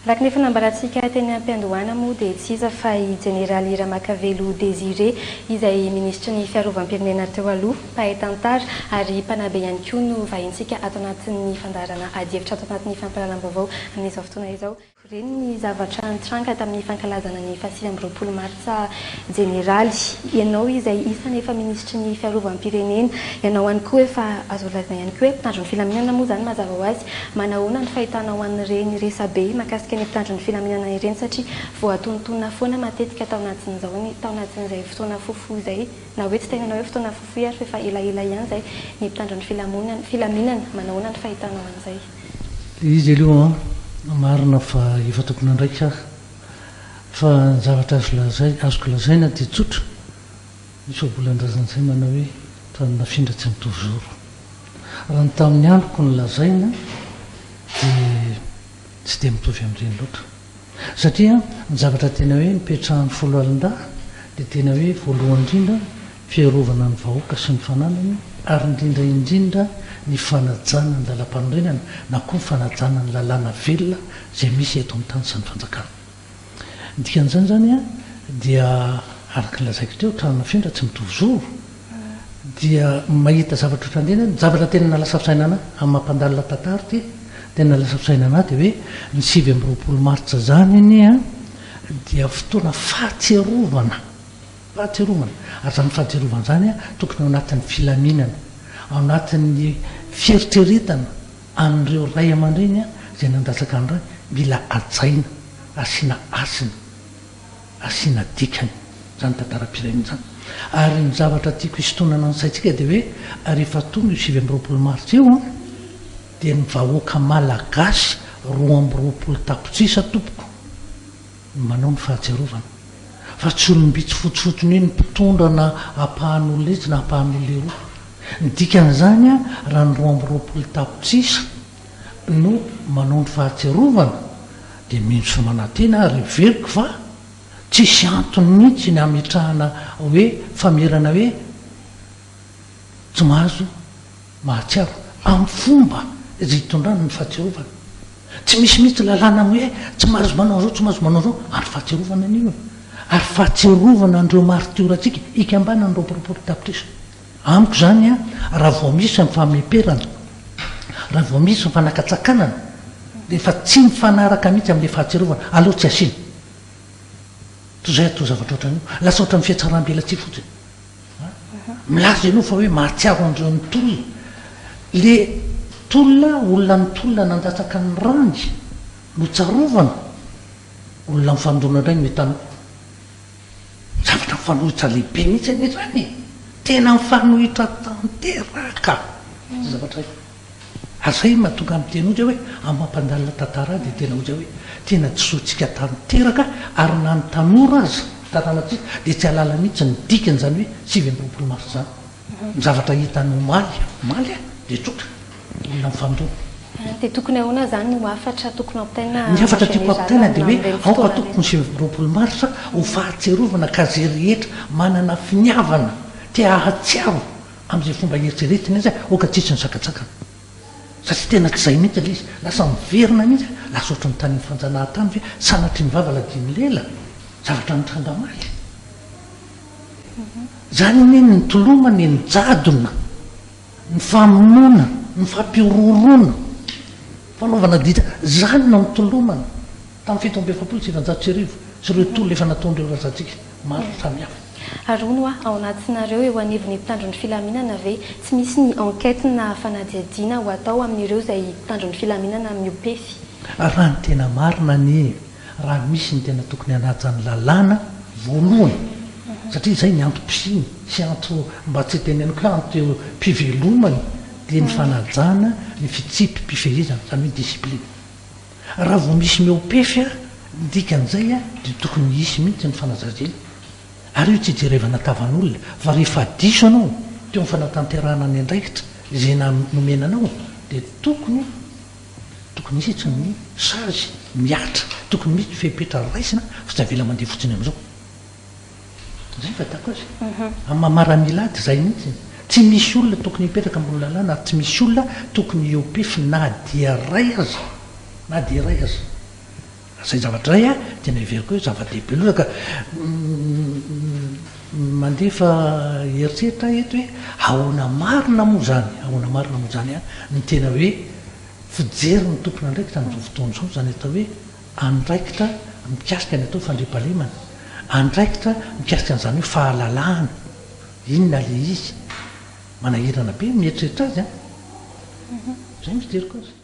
Raka nefa nambarantsika teny am-piandohana moa dia tsy iza fa i Jeneraly Ramakavelo Désiré izay ministra ny fiarovam-pirenena teo aloha mpahay tantara ary mpanabe ihany koa no vahintsika ato anatin'ny fandarana ady-hevitra ato anatin'ny fampahalalam-baovao amin'izao fotoana izao. Ireny ny zavatra nitranga tamin'ny fankalazana ny 26 martsa Jeneraly. Ianao izay isany efa ministra ny fiarovam-pirenena, ianao ihany koa efa azo lazaina ihany koa hoe mpitandro ny filaminana moa izany mazava ho azy. Manahoana ny fahitanao an'ireny resabe makasika ny mpitandro ny filaminana ireny satria voatontonona foana matetika tao anatin'izay fotoana fofoa izay, na hoe tsy tena hoe fotoana fofoa ary efa elaela ihany izay ny mpitandro ny filaminana. Manahoana ny fahitanao an'izay? Izy aloha marina fa efa tokony andraika fa ny zavatra azoko lazaina dia tsotra. Misy ohabolan-drazan'izay manao hoe tanynafindra tsy mitovy zoro. Raha ny tamin'ny androko ny lazaina dia tsy dia mitovy amin'ireny loatra satria ny zavatra tena hoe mipetrahan'ny folo alin-dahy dia tena hoe voalohany indrindra fiarovana ny vahoaka sy ny fananany ary indrindra ny fanajana ny lalam-panorenana na koa ny fanajana ny lalàna velona izay misy eto amin'ny tany sy ny fanjakana. Dikan'izany zany a dia araka lazaiko teo tranonafindra tsy mitovy zoro dia mahita zavatra ohatrandreny ny zavatra tena nalasa fisainana amin'ny mampandalina tantara ty tena nalasa fisainana dia hoe ny 27 martsa zany iny a dia fotoana fahatsiarovana ary zany fahatsiarovana zany a tokony ao anatin'ny filaminana, ao anatin'ny fieritreretana amin'ireo ray aman-dreny a izay nandatsaka ny ray mila ajaina, asiana asina, asiana dikany zany tantaram-pirenena zany. Ary ny zavatra tiako hisintonana ny saintsika dia hoe rehefa tonga io 27 martsa io a dia ny vahoaka malagasy 20 tapitrisa tompoko manao ny fahatsiarovana fa tsy olombitsy fotsofotsony hoe ny mpitondra na ampahan'olona izy na ampahan'olona ero. Ny dikan'izany a raha ny 20 tapitrisa no manao ny fahatsiarovana dia mihitsy manantena ary veriko fa tsisy antony mihitsy ny ametrahana hoe famerana hoe tsy mahazo mahatsiaro amin'ny fomba izay hitondrana ny fahatsiarovana. Tsy misy mihitsy lalàna hoe tsy mahazo manao zao, tsy mahazo manao zao ary fahatsiarovana an'io ary fahatsiarovana andreo martiorantsika ikambana ny 20 tapitrisa. Amiko zany a raha vao misy ny fameperana, raha vao misy ny fanakatsakanana dia efa tsy mifanaraka mihitsy amin'ilay fahatsiarovana aloha tsy asiana. Toy izay atao zavatra ohatran'io lasa ohatran'ny fiatsaram-belatsy fotsiny milaza ianao fa hoe mahatsiaro andreo ny tolona le tolona olona ny tolona nandatsaka ny rangy no tsarovana olona mifandona indray metano zavatra mifanohitra lehibe mihitsy ane zany tena mifanohitra tanteraka zavatra azay mahatonga amin'ny tena ozy hoe amin'ny mampandalina tantara dia tena ozy hoe tena tsotsika tanteraka ary na ny tanora aza taranatsika dia tsy halala mihitsy ny dikany zany hoe 27 marsa zany ny zavatra hitany maly dia tsotra olona mifandona. Dia tokony ahoana zany no afatra tokony ampitaina? Ny afatra tiako ampitaina dia hoe aoka tokony 27 marsa ho fahatsiarovana ka zay rehetra manana finiavana tia ahatsiaro amin'izay fomba eritreretina izy oka tsisy ny sakatsakana satria tena tsy zay mihitsy le izy lasa miverina mihitsy lasa ohatry ny tany mifanjanahantany hoe sanatry ny vava ladimy lela zavatra nitranga maly zany ny nitolomany ny jadona ny famonoana ny fampiororona fanaovana dita zany no nitolomana tamin'ny 7 sy ireo tolona efa nataon'ireo razantsika maro samihafa. Arono ao anatinareo eo anivon'ny mpitandro ny filaminana ve tsy misy ny enquête na fanadihadiana ho atao amin'ireo izay mpitandro ny filaminana miopefy? Raha ny tena marina ny raha misy ny tena tokony hanajany lalàna voalohany satria izay ny antom-pisiny sy anto mba tsy teneniko hoe anto mpivelomany dia ny fanajana ny fitsipy mpifehezana zany hoe discipline. Raha vao misy miopefy a dikan'izay a dia tokony hisy mihitsy ny fanazazena ary io tsy jerevana tavan'olona fa rehefa diso anao teo amin'ny fanatanterahana ny andraikitra izay nomenanao dia tokony hisy ny sazy miatra tokony misy fepetra raisina fa tsy avela mandeha fotsiny amin'izao zay fatako azy amin'ny mamaramilady zay mihitsy tsy misy olona tokony hipetraka ambony lalàna ary tsy misy olona tokony hiopefy na dia ray aza zay zavatra ray a tena iveriko hoe zava-dehibe loha ka mandefa heritreritra eto hoe ahoana marina moa zany ahoana marina moa zany a ny tena hoe fijery ny tompona andraikitra nyzao fotoana zao zany atao hoe andraikitra mikasika ny atao fandriampahalemana andraikitra mikasika n'izany hoe fahalalahana inona le izy manahirana be mieritreritra azy a zay mijeriko azy